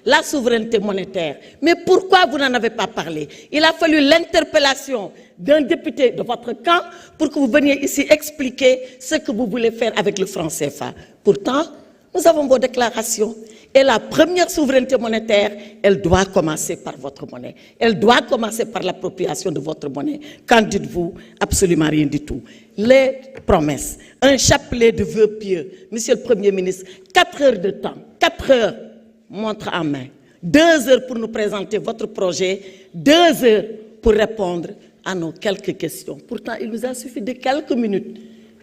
la souveraineté monétaire. Mais pourquoi vous n'en avez pas parlé? Il a fallu l'interpellation d'un député de votre camp pour que vous veniez ici expliquer ce que vous voulez faire avec le franc CFA. Pourtant, nous avons vos déclarations. Et la première souveraineté monétaire, elle doit commencer par votre monnaie. Elle doit commencer par l'appropriation de votre monnaie. Qu'en dites-vous? Absolument rien du tout. Les promesses, un chapelet de vœux pieux. Monsieur le Premier ministre, 4 heures de temps, 4 heures, montre en main. 2 heures pour nous présenter votre projet, 2 heures pour répondre à nos quelques questions. Pourtant, il nous a suffi de quelques minutes.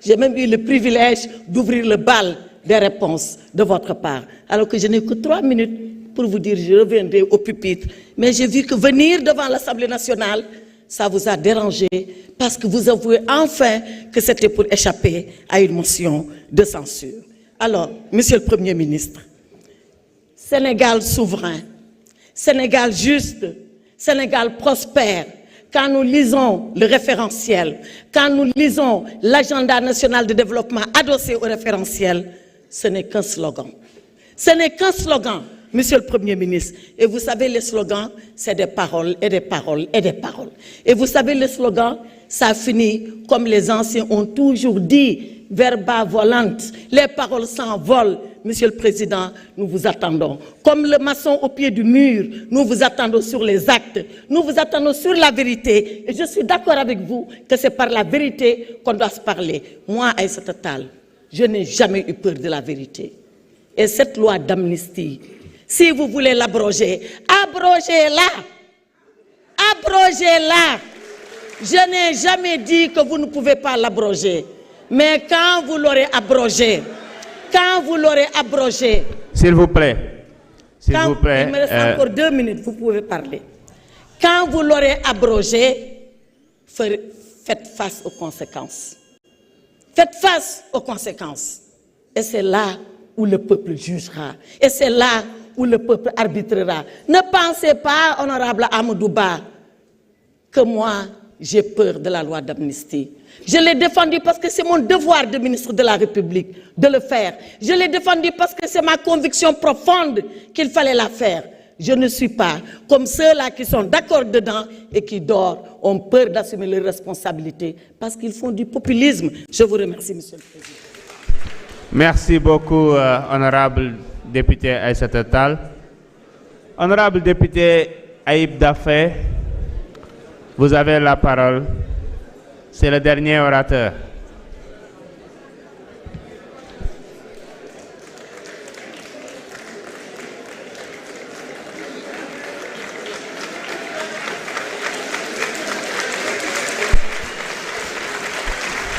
J'ai même eu le privilège d'ouvrir le bal des réponses de votre part, alors que je n'ai que 3 minutes pour vous dire je reviendrai au pupitre. Mais j'ai vu que venir devant l'Assemblée nationale, ça vous a dérangé, parce que vous avouez enfin que c'était pour échapper à une motion de censure. Alors, Monsieur le Premier ministre, Sénégal souverain, Sénégal juste, Sénégal prospère. Quand nous lisons le référentiel, quand nous lisons l'agenda national de développement adossé au référentiel, ce n'est qu'un slogan. Ce n'est qu'un slogan, Monsieur le Premier ministre. Et vous savez, les slogans, c'est des paroles et des paroles et des paroles. Et vous savez, les slogans, ça finit comme les anciens ont toujours dit, verba volant, les paroles s'envolent. Monsieur le Président, nous vous attendons. Comme le maçon au pied du mur, nous vous attendons sur les actes, nous vous attendons sur la vérité. Et je suis d'accord avec vous que c'est par la vérité qu'on doit se parler. Moi, Aïssata Tall, je n'ai jamais eu peur de la vérité. Et cette loi d'amnistie, si vous voulez l'abroger, abrogez-la. Abrogez-la. Je n'ai jamais dit que vous ne pouvez pas l'abroger. Mais quand vous l'aurez abrogé, S'il vous plaît. S'il vous plaît. Il me reste encore 2 minutes, vous pouvez parler. Quand vous l'aurez abrogé, faites face aux conséquences. Faites face aux conséquences. Et c'est là où le peuple jugera. Et c'est là où le peuple arbitrera. Ne pensez pas, honorable Amadou Ba, que moi, j'ai peur de la loi d'amnistie. Je l'ai défendu parce que c'est mon devoir de ministre de la République de le faire. Je l'ai défendu parce que c'est ma conviction profonde qu'il fallait la faire. Je ne suis pas comme ceux-là qui sont d'accord dedans et qui dorment, ont peur d'assumer leurs responsabilités parce qu'ils font du populisme. Je vous remercie, Monsieur le Président. Merci beaucoup, honorable député Aïssata Tall. Honorable député Ayib Daffé, vous avez la parole. C'est le dernier orateur.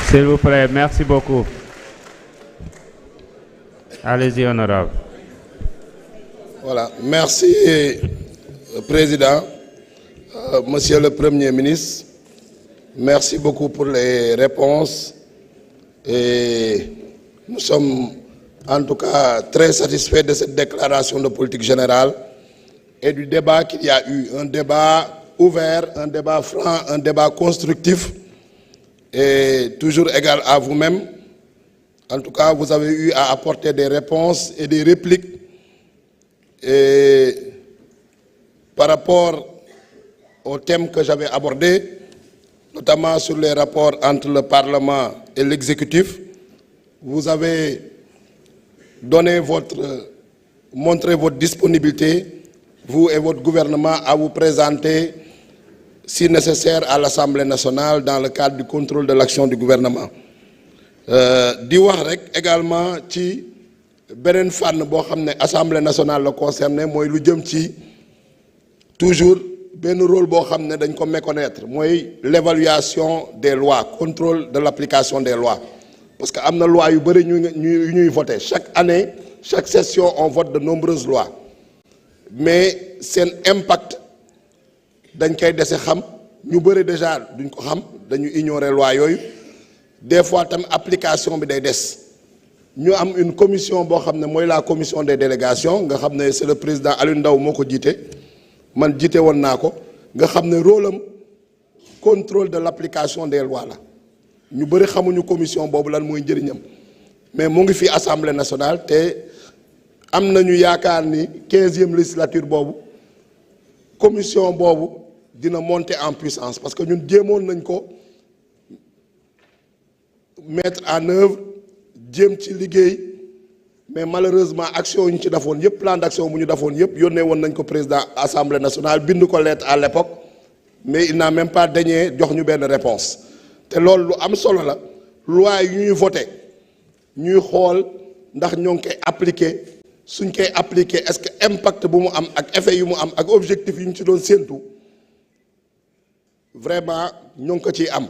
S'il vous plaît, merci beaucoup. Allez-y, honorable. Voilà, merci, Président, Monsieur le Premier ministre. Merci beaucoup pour les réponses. Et nous sommes en tout cas très satisfaits de cette déclaration de politique générale et du débat qu'il y a eu. Un débat ouvert, un débat franc, un débat constructif et toujours égal à vous-même. En tout cas, vous avez eu à apporter des réponses et des répliques. Et par rapport au thème que j'avais abordé, notamment sur les rapports entre le Parlement et l'exécutif, vous avez montré votre disponibilité, vous et votre gouvernement, à vous présenter, si nécessaire, à l'Assemblée nationale dans le cadre du contrôle de l'action du gouvernement. Di wax rek également ci beneen fànn boo xam ne Assemblée nationale la concerné mooy lu jëm ci toujours benn rôle boo xam ne dañ ko méconnaître mooy l'évaluation des lois, contrôle de l'application des lois. Parce que am na loi yu bëri ñuy voter chaque année, chaque session on vote de nombreuses lois mais seen impact dañ koy dese xam ñu bëri déjà duñ ko xam dañu ignorer loi yooyu. Des fois tam application bi day des ñu am une commission boo xam ne mooy la commission des délégations nga xam ne c'est le président Aliou Ndao moo ko jiite man jiite woon naa ko nga xam ne rôle am contrôle de l'application des lois la ñu bëri xamuñu commission boobu lan mooy njëriñam mais mu ngi fi Assemblée nationale te am nañu yaakaar ni 15e législature boobu commission boobu dina monter en puissance parce que ñun jéemoon nañ ko mettre en œuvre jéem ci liggéey mais malheureusement action yu ñu ci defoon yëpp plan d'action bu ñu defoon yëpp yónnee woon nañ ko président assemblée nationale bind ko lettre à l'époque mais il n'a même pas daigné jox ñu benn réponse te loolu lu am solo la loi yu ñuy voté ñuy xool ndax ñoo ngi koy appliquer suñ koy appliquer est-ce que impact bu mu am ak effet yu mu am ak objectif yu ñu ci doon séentu vraiment ñoo ngi ko ciy am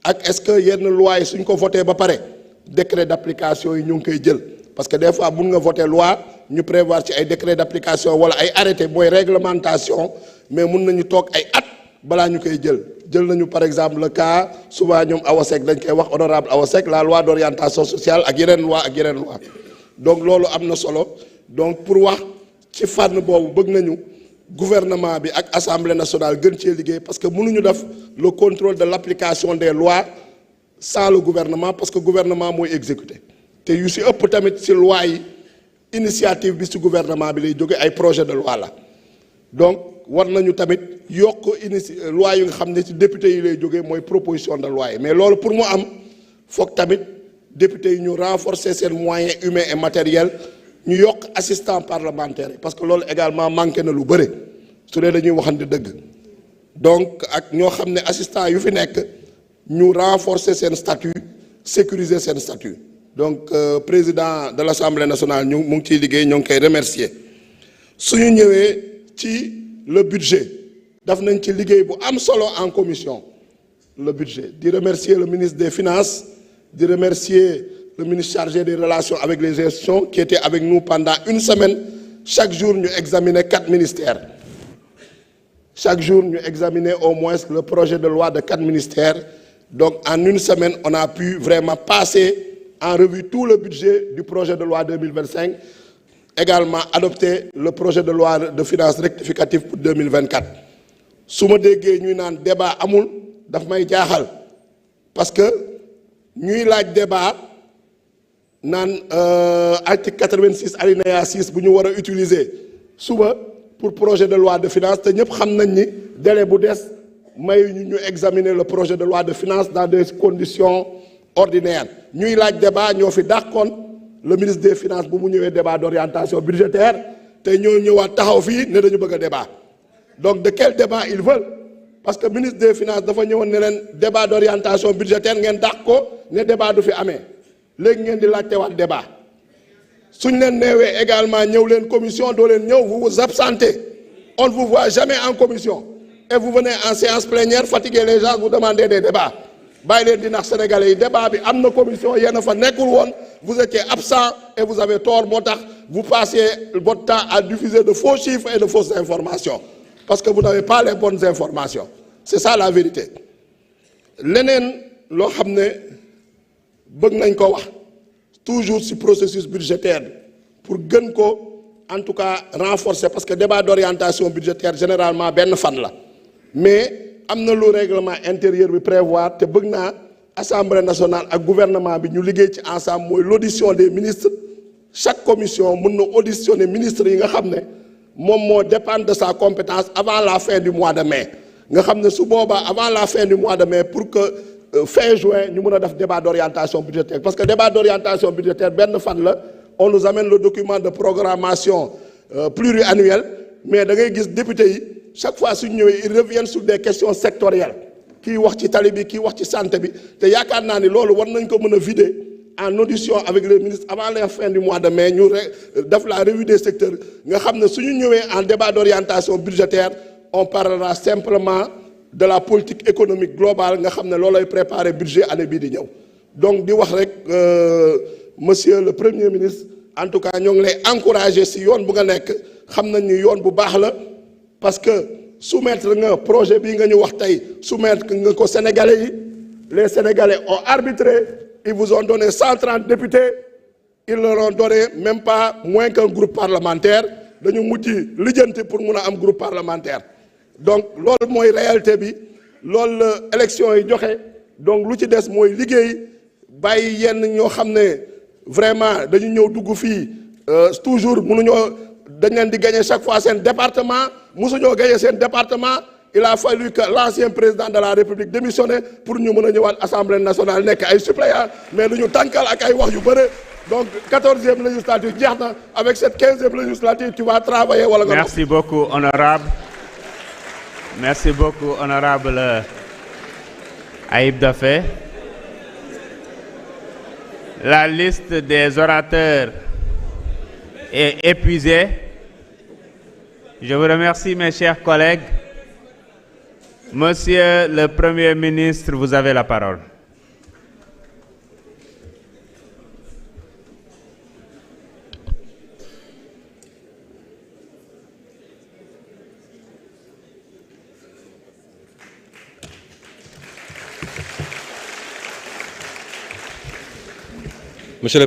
ak est-ce que yenn loi yi suñ ko voté ba pare décret d'application yi ñu ngi koy jël parce que des fois mun nga voté loi ñu prévoir ci ay décret d'application wala ay arrêté mooy réglementation mais mun nañu toog ay at balaa ñu koy jël nañu par exemple le cas souvent ñoom Awa Seck dañ koy wax honorable Awa Seck la loi d'orientation sociale ak yeneen loi donc loolu am na solo donc pour wax ci fànn boobu bëgg nañu gouvernement bi ak assemblée nationale gën cee liggéey parce que mënuñu def le contrôle de l'application des lois sans le gouvernement parce que gouvernement mooy exécuter te yu si ëpp tamit si loi yi initiative bi si gouvernement bi lay jóge ay projet de loi la donc war nañu tamit yokk loi yu nga xam ne ci député yi lay jógee mooy proposition de loi yi mais loolu pour mu am foog tamit député yi ñu renforcer seen moyens humains et matériels ñu yokk assistant parlementaire yi parce que loolu également manqué na lu bëri su dee dañuy waxante dëgg donc ak ñoo xam ne assistant yu fi nekk ñu renforcer seen statut sécuriser seen statut donc président de l'Assemblée nationale mu ngi ciy liggéey ñoo ngi koy remercier suñu ñëwee ci le budget daf nañ ci liggéey bu am solo en commission le budget di remercier le ministre des finances di remercier le ministre chargé des relations avec les institutions qui était avec nous pendant une semaine chaque jour ñu examiner 4 ministères chaque jour ñu examiner au moins le projet de loi de 4 ministères donc en une semaine on a pu vraiment passer en revue tout le budget du projet de loi 2025 également adopter le projet de loi de finances rectificative pour 2024 su ma déggee ñuy naan débat amul daf may jaaxal parce que ñuy laaj débat naan article 86 alinéa 6 bu ñu war a utiliser suba pour projet de loi de finances te ñëpp xam nañ ni délai bu des may ñu examiner le projet de loi de finances dans des conditions ordinaires ñuy laaj débat ñoo fi dàqoon le ministre des finances bu mu ñëwee débat d'orientation budgétaire te ñoo ñëwaat taxaw fii ne dañu bëgg a débat donc de quel débat ils veulent parce que ministre des finances dafa ñëwoon ne leen débat d'orientation budgétaire ngeen dàq ko ne débat du fi amee léegi ngeen di laajtewaat débat suñ leen neewee également ñëw leen commission doo leen ñëw vous vous absentez on ne vous voit jamais en commission et vous venez en séance plénière fatiguer les gens vous demandez des débats bàyyi leen di nax sénégalais yi débat bi am na commission yéen a fa nekkul woon vous étiez absent et vous avez tort moo tax vous passez votre temps à diffuser de faux chiffres et de fausses informations parce que vous n'avez pas les bonnes informations c'est ça la vérité leneen loo xam ne bëgg nañ ko wax toujours ci processus budgétaire bi pour gën ko en tout cas renforcer parce que débat d'orientation budgétaire généralement benn fan la mais am na lu règlement intérieur bi prévoir te bëgg naa assemblée nationale ak gouvernement bi ñu liggéey ci ensemble mooy l'audition des ministres chaque commission mën na auditionner ministres yi nga xam ne moom moo dépendre de sa compétence avant la fin du mois de mai nga xam ne su boobaa avant la fin du mois de mai pour que fin juin ñu mën a def débat d'orientation budgétaire parce que débat d'orientation budgétaire benn fan la on nous amène le document de programmation pluriannuelle mais da ngay gis député yi chaque fois suñu ñëwee ils reviennent sur des questions sectorielles kii wax ci tali bi kii wax ci santé bi te yaakaar naa ni loolu war nañ ko mën a vider en audition avec les ministres avant la fin du mois de mai ñu def la revue des secteurs nga xam ne suñu ñëwee en débat d'orientation budgétaire on parlera simplement de la politique économique globale nga xam ne loolay préparer budget année bii di ñëw donc di wax rek monsieur le premier ministre en tout cas ñoo ngi lay encourager ci yoon bu nga nekk xam nañ ni yoon bu baax la parce que soumettre nga projet bii nga ñu wax tey soumettre nga ko Sénégalais yi les Sénégalais ont arbitré ils vous ont donné 130 députés ils leur ont donné même pas moins qu'un groupe parlementaire dañu mujj lijjanti pour mun a am groupe parlementaire donc loolu mooy réalité bi loolu la élection yi joxe donc lu ci des mooy liggéey bàyyi yenn ñoo xam ne vraiment dañu ñëw dugg fii toujours mënuñoo dañ leen di gagner chaque fois seen département mosuñoo gagner seen département il a fallu que l'ancien président de la République démissionne pour ñu mën a ñëwaat assemblée nationale nekk ay suppléants mais lu ñu tànkal ak ay wax yu bëre donc 14e législature jeex na avec cette 15e législature tu vas travailler wala nga. Merci beaucoup honorable. Merci beaucoup honorable Ayib Daffé. La liste des orateurs est épuisée. Je vous remercie mes chers collègues. Monsieur le Premier ministre, vous avez la parole. Monsieur le Président.